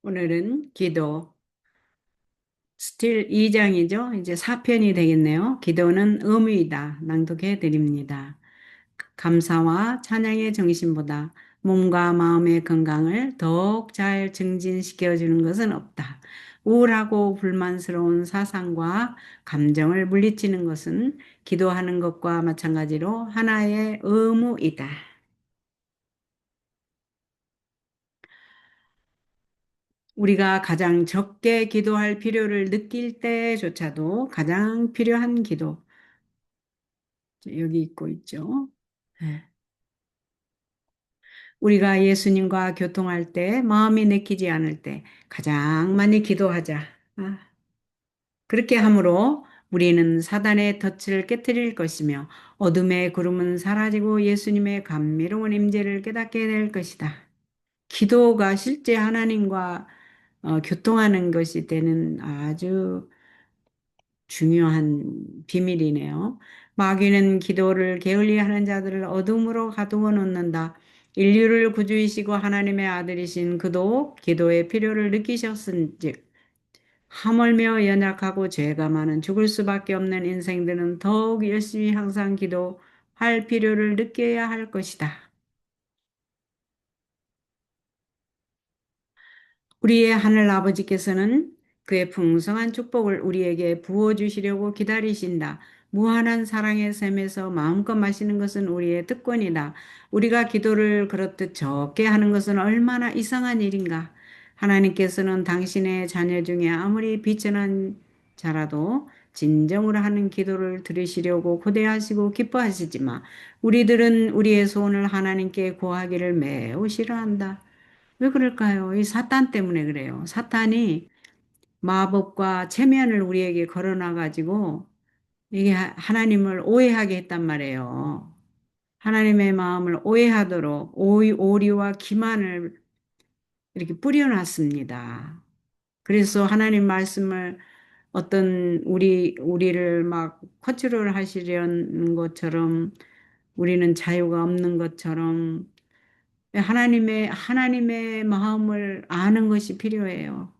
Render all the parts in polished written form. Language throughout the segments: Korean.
오늘은 기도 스틸 2장이죠. 이제 4편이 되겠네요. 기도는 의무이다. 낭독해 드립니다. 감사와 찬양의 정신보다 몸과 마음의 건강을 더욱 잘 증진시켜 주는 것은 없다. 우울하고 불만스러운 사상과 감정을 물리치는 것은 기도하는 것과 마찬가지로 하나의 의무이다. 우리가 가장 적게 기도할 필요를 느낄 때조차도 가장 필요한 기도, 여기 있고 있죠. 네. 우리가 예수님과 교통할 때, 마음이 내키지 않을 때 가장 많이 기도하자. 아, 그렇게 함으로 우리는 사단의 덫을 깨뜨릴 것이며 어둠의 구름은 사라지고 예수님의 감미로운 임재를 깨닫게 될 것이다. 기도가 실제 하나님과 교통하는 것이 되는 아주 중요한 비밀이네요. 마귀는 기도를 게을리하는 자들을 어둠으로 가두어 놓는다. 인류를 구주이시고 하나님의 아들이신 그도 기도의 필요를 느끼셨은즉 하물며 연약하고 죄가 많은 죽을 수밖에 없는 인생들은 더욱 열심히 항상 기도할 필요를 느껴야 할 것이다. 우리의 하늘 아버지께서는 그의 풍성한 축복을 우리에게 부어주시려고 기다리신다. 무한한 사랑의 샘에서 마음껏 마시는 것은 우리의 특권이다. 우리가 기도를 그렇듯 적게 하는 것은 얼마나 이상한 일인가. 하나님께서는 당신의 자녀 중에 아무리 비천한 자라도 진정으로 하는 기도를 들으시려고 고대하시고 기뻐하시지만 우리들은 우리의 소원을 하나님께 구하기를 매우 싫어한다. 왜 그럴까요? 이 사탄 때문에 그래요. 사탄이 마법과 체면을 우리에게 걸어놔가지고 이게 하나님을 오해하게 했단 말이에요. 하나님의 마음을 오해하도록 오리와 기만을 이렇게 뿌려놨습니다. 그래서 하나님 말씀을 어떤 우리를 막 컨트롤 하시려는 것처럼 우리는 자유가 없는 것처럼 하나님의 마음을 아는 것이 필요해요.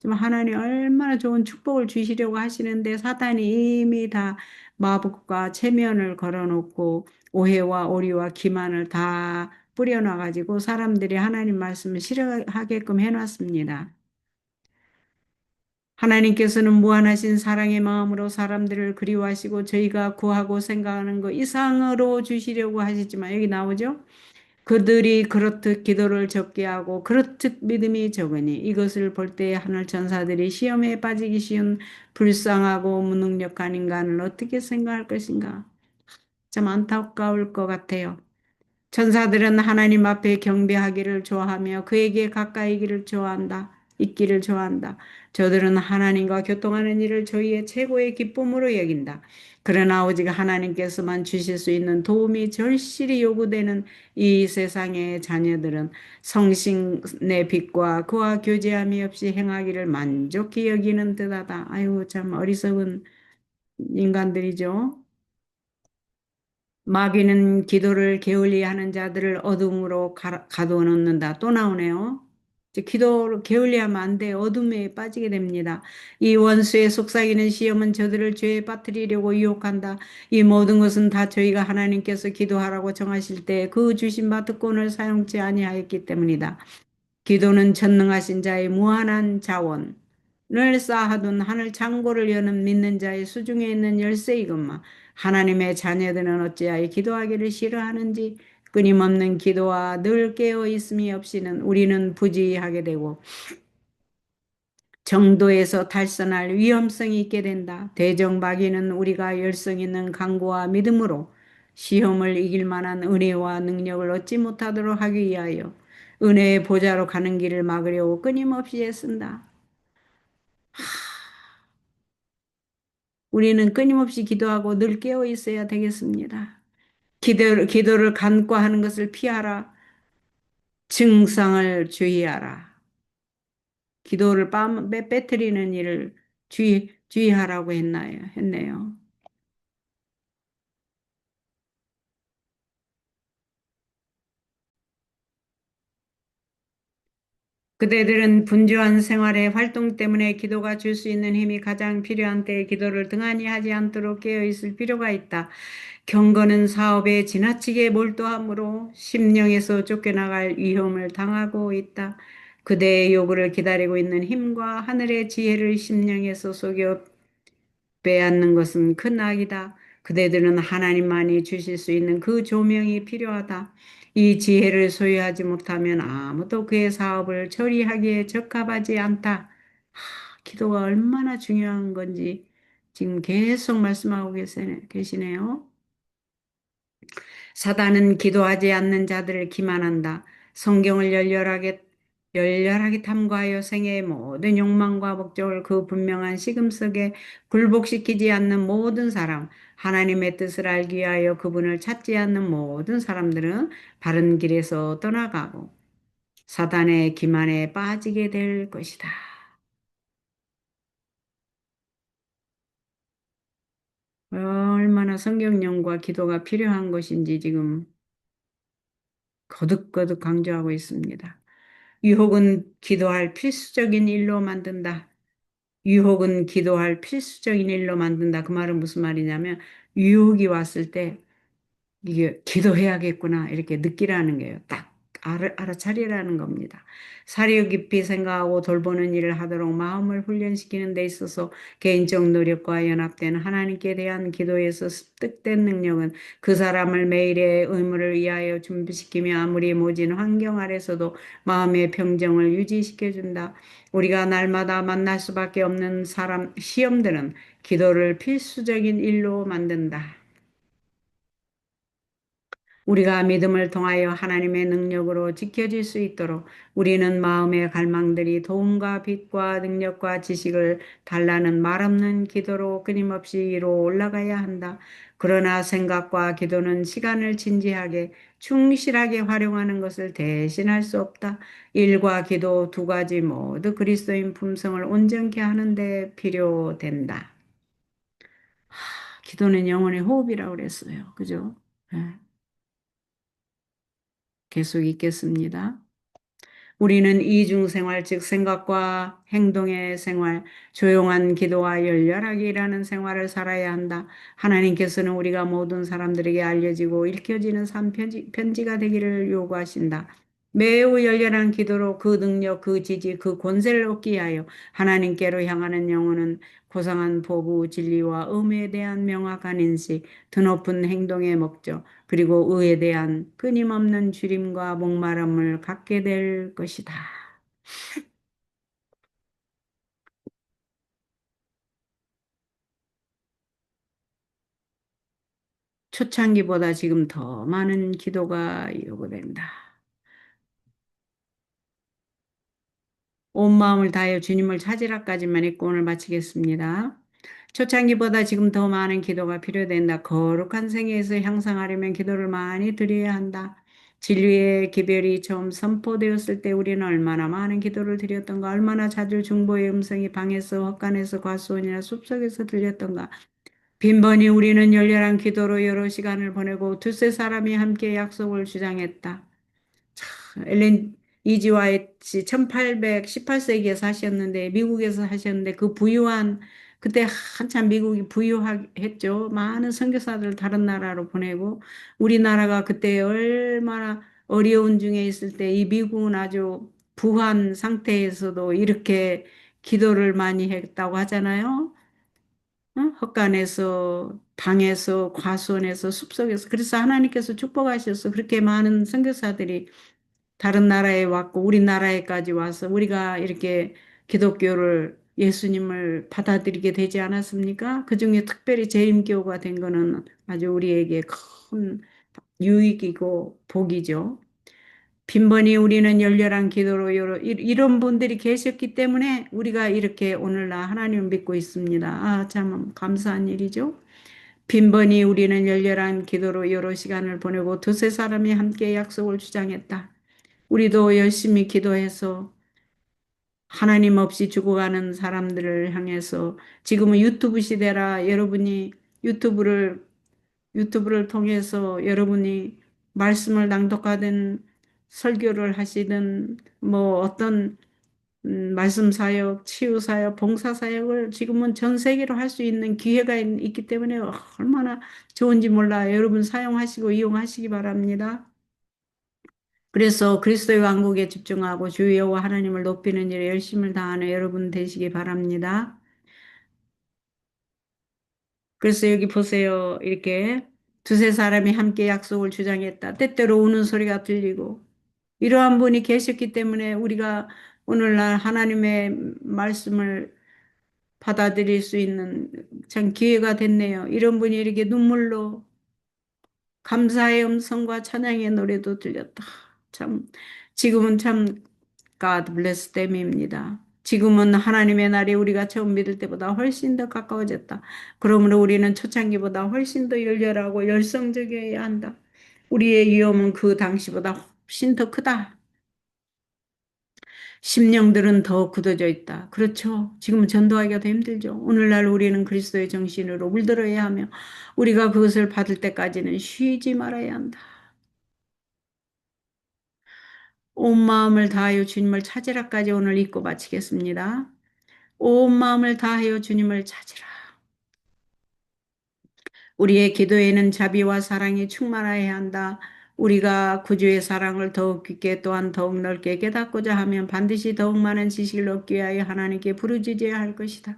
좀 하나님 얼마나 좋은 축복을 주시려고 하시는데 사탄이 이미 다 마법과 체면을 걸어놓고 오해와 오리와 기만을 다 뿌려놔가지고 사람들이 하나님 말씀을 싫어하게끔 해놨습니다. 하나님께서는 무한하신 사랑의 마음으로 사람들을 그리워하시고 저희가 구하고 생각하는 것 이상으로 주시려고 하시지만 여기 나오죠? 그들이 그렇듯 기도를 적게 하고 그렇듯 믿음이 적으니 이것을 볼 때 하늘 천사들이 시험에 빠지기 쉬운 불쌍하고 무능력한 인간을 어떻게 생각할 것인가? 참 안타까울 것 같아요. 천사들은 하나님 앞에 경배하기를 좋아하며 그에게 가까이기를 좋아한다. 있기를 좋아한다. 저들은 하나님과 교통하는 일을 저희의 최고의 기쁨으로 여긴다. 그러나 오직 하나님께서만 주실 수 있는 도움이 절실히 요구되는 이 세상의 자녀들은 성신의 빛과 그와 교제함이 없이 행하기를 만족히 여기는 듯하다. 아이고 참 어리석은 인간들이죠. 마귀는 기도를 게을리하는 자들을 어둠으로 가둬놓는다. 또 나오네요. 이제 기도를 게을리하면 안 돼. 어둠에 빠지게 됩니다. 이 원수의 속삭이는 시험은 저들을 죄에 빠뜨리려고 유혹한다. 이 모든 것은 다 저희가 하나님께서 기도하라고 정하실 때 그 주신 바 특권을 사용치 아니하였기 때문이다. 기도는 전능하신 자의 무한한 자원을 쌓아둔 하늘 창고를 여는 믿는 자의 수중에 있는 열쇠이건만 하나님의 자녀들은 어찌하여 기도하기를 싫어하는지 끊임없는 기도와 늘 깨어 있음이 없이는 우리는 부지하게 되고 정도에서 탈선할 위험성이 있게 된다. 대적마귀는 우리가 열성 있는 강구와 믿음으로 시험을 이길 만한 은혜와 능력을 얻지 못하도록 하기 위하여 은혜의 보좌로 가는 길을 막으려고 끊임없이 애쓴다. 우리는 끊임없이 기도하고 늘 깨어 있어야 되겠습니다. 기도를 간과하는 것을 피하라. 증상을 주의하라. 기도를 빼뜨리는 일을 주의하라고 했네요. 그대들은 분주한 생활의 활동 때문에 기도가 줄 수 있는 힘이 가장 필요한 때에 기도를 등한히 하지 않도록 깨어 있을 필요가 있다. 경건은 사업에 지나치게 몰두함으로 심령에서 쫓겨나갈 위험을 당하고 있다. 그대의 요구를 기다리고 있는 힘과 하늘의 지혜를 심령에서 속여 빼앗는 것은 큰 악이다. 그대들은 하나님만이 주실 수 있는 그 조명이 필요하다. 이 지혜를 소유하지 못하면 아무도 그의 사업을 처리하기에 적합하지 않다. 기도가 얼마나 중요한 건지 지금 계속 말씀하고 계시네요. 사단은 기도하지 않는 자들을 기만한다. 성경을 열렬하게 탐구하여 생애의 모든 욕망과 목적을 그 분명한 시금 속에 굴복시키지 않는 모든 사람, 하나님의 뜻을 알기 위하여 그분을 찾지 않는 모든 사람들은 바른 길에서 떠나가고 사단의 기만에 빠지게 될 것이다. 얼마나 성경령과 기도가 필요한 것인지 지금 거듭거듭 강조하고 있습니다. 유혹은 기도할 필수적인 일로 만든다. 유혹은 기도할 필수적인 일로 만든다. 그 말은 무슨 말이냐면 유혹이 왔을 때 이게 기도해야겠구나 이렇게 느끼라는 거예요. 딱 알아차리라는 겁니다. 사려 깊이 생각하고 돌보는 일을 하도록 마음을 훈련시키는 데 있어서 개인적 노력과 연합된 하나님께 대한 기도에서 습득된 능력은 그 사람을 매일의 의무를 위하여 준비시키며 아무리 모진 환경 아래서도 마음의 평정을 유지시켜준다. 우리가 날마다 만날 수밖에 없는 시험들은 기도를 필수적인 일로 만든다. 우리가 믿음을 통하여 하나님의 능력으로 지켜질 수 있도록 우리는 마음의 갈망들이 도움과 빛과 능력과 지식을 달라는 말없는 기도로 끊임없이 위로 올라가야 한다. 그러나 생각과 기도는 시간을 진지하게 충실하게 활용하는 것을 대신할 수 없다. 일과 기도 두 가지 모두 그리스도인 품성을 온전케 하는 데 필요된다. 기도는 영혼의 호흡이라고 그랬어요. 그죠? 네, 계속 읽겠습니다. 우리는 이중생활, 즉 생각과 행동의 생활, 조용한 기도와 열렬하게 일하는 생활을 살아야 한다. 하나님께서는 우리가 모든 사람들에게 알려지고 읽혀지는 삶 편지가 되기를 요구하신다. 매우 열렬한 기도로 그 능력, 그 지지, 그 권세를 얻기 위하여 하나님께로 향하는 영혼은 고상한 보부, 진리와 의에 대한 명확한 인식, 드높은 행동의 목적, 그리고 의에 대한 끊임없는 주림과 목마름을 갖게 될 것이다. 초창기보다 지금 더 많은 기도가 요구된다. 온 마음을 다하여 주님을 찾으라까지만 읽고 오늘 마치겠습니다. 초창기보다 지금 더 많은 기도가 필요된다. 거룩한 생애에서 향상하려면 기도를 많이 드려야 한다. 진리의 기별이 처음 선포되었을 때 우리는 얼마나 많은 기도를 드렸던가, 얼마나 자주 중보의 음성이 방에서, 헛간에서, 과수원이나 숲속에서 들렸던가. 빈번히 우리는 열렬한 기도로 여러 시간을 보내고 두세 사람이 함께 약속을 주장했다. 엘렌 이지 화이트 1818세기에 사셨는데 미국에서 사셨는데 그 부유한 그때 한참 미국이 부유했죠. 많은 선교사들 다른 나라로 보내고 우리나라가 그때 얼마나 어려운 중에 있을 때 이 미국은 아주 부한 상태에서도 이렇게 기도를 많이 했다고 하잖아요. 헛간에서 방에서 과수원에서 숲속에서 그래서 하나님께서 축복하셔서 그렇게 많은 선교사들이 다른 나라에 왔고 우리나라에까지 와서 우리가 이렇게 기독교를 예수님을 받아들이게 되지 않았습니까? 그중에 특별히 재림교가 된 거는 아주 우리에게 큰 유익이고 복이죠. 빈번히 우리는 열렬한 기도로 이런 분들이 계셨기 때문에 우리가 이렇게 오늘날 하나님을 믿고 있습니다. 참 감사한 일이죠. 빈번히 우리는 열렬한 기도로 여러 시간을 보내고 두세 사람이 함께 약속을 주장했다. 우리도 열심히 기도해서 하나님 없이 죽어가는 사람들을 향해서 지금은 유튜브 시대라 여러분이 유튜브를 통해서 여러분이 말씀을 낭독하든 설교를 하시든 뭐 어떤 말씀 사역, 치유 사역, 봉사 사역을 지금은 전 세계로 할 수 있는 기회가 있기 때문에 얼마나 좋은지 몰라요. 여러분 사용하시고 이용하시기 바랍니다. 그래서 그리스도의 왕국에 집중하고 주 여호와 하나님을 높이는 일에 열심을 다하는 여러분 되시기 바랍니다. 그래서 여기 보세요. 이렇게 두세 사람이 함께 약속을 주장했다. 때때로 우는 소리가 들리고 이러한 분이 계셨기 때문에 우리가 오늘날 하나님의 말씀을 받아들일 수 있는 참 기회가 됐네요. 이런 분이 이렇게 눈물로 감사의 음성과 찬양의 노래도 들렸다. 참 지금은 참 God bless them입니다. 지금은 하나님의 날이 우리가 처음 믿을 때보다 훨씬 더 가까워졌다. 그러므로 우리는 초창기보다 훨씬 더 열렬하고 열성적이어야 한다. 우리의 위험은 그 당시보다 훨씬 더 크다. 심령들은 더 굳어져 있다. 그렇죠. 지금은 전도하기가 더 힘들죠. 오늘날 우리는 그리스도의 정신으로 물들어야 하며 우리가 그것을 받을 때까지는 쉬지 말아야 한다. 온 마음을 다하여 주님을 찾으라까지 오늘 읽고 마치겠습니다. 온 마음을 다하여 주님을 찾으라. 우리의 기도에는 자비와 사랑이 충만해야 한다. 우리가 구주의 사랑을 더욱 깊게 또한 더욱 넓게 깨닫고자 하면 반드시 더욱 많은 지식을 얻기 위하여 하나님께 부르짖어야 할 것이다.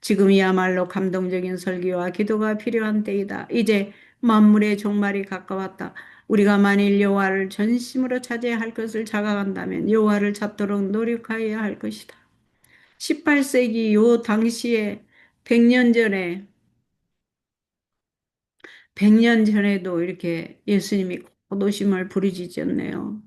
지금이야말로 감동적인 설교와 기도가 필요한 때이다. 이제 만물의 종말이 가까웠다. 우리가 만일 여호와를 전심으로 찾아야 할 것을 자각한다면 여호와를 찾도록 노력하여야 할 것이다. 18세기 요 당시에 100년 전에 100년 전에도 이렇게 예수님이 곧 오심을 부르짖었네요.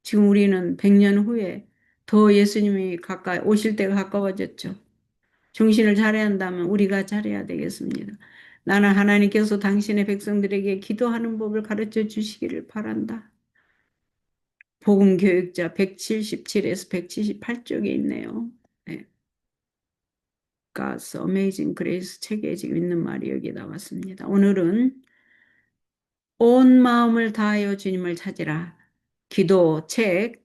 지금 우리는 100년 후에 더 예수님이 가까이 오실 때가 가까워졌죠. 정신을 차려야 한다면 우리가 잘해야 되겠습니다. 나는 하나님께서 당신의 백성들에게 기도하는 법을 가르쳐 주시기를 바란다. 복음교육자 177에서 178쪽에 있네요. 네. God's Amazing Grace 책에 지금 있는 말이 여기 나왔습니다. 오늘은 온 마음을 다하여 주님을 찾으라. 기도 책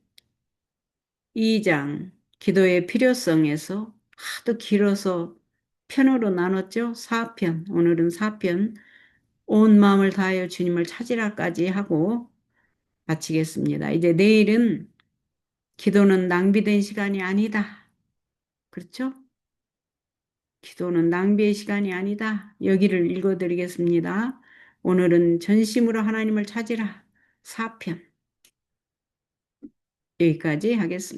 2장 기도의 필요성에서 하도 길어서 편으로 나눴죠. 4편. 오늘은 4편 온 마음을 다하여 주님을 찾으라까지 하고 마치겠습니다. 이제 내일은 기도는 낭비된 시간이 아니다. 그렇죠? 기도는 낭비의 시간이 아니다. 여기를 읽어드리겠습니다. 오늘은 전심으로 하나님을 찾으라. 4편. 여기까지 하겠습니다.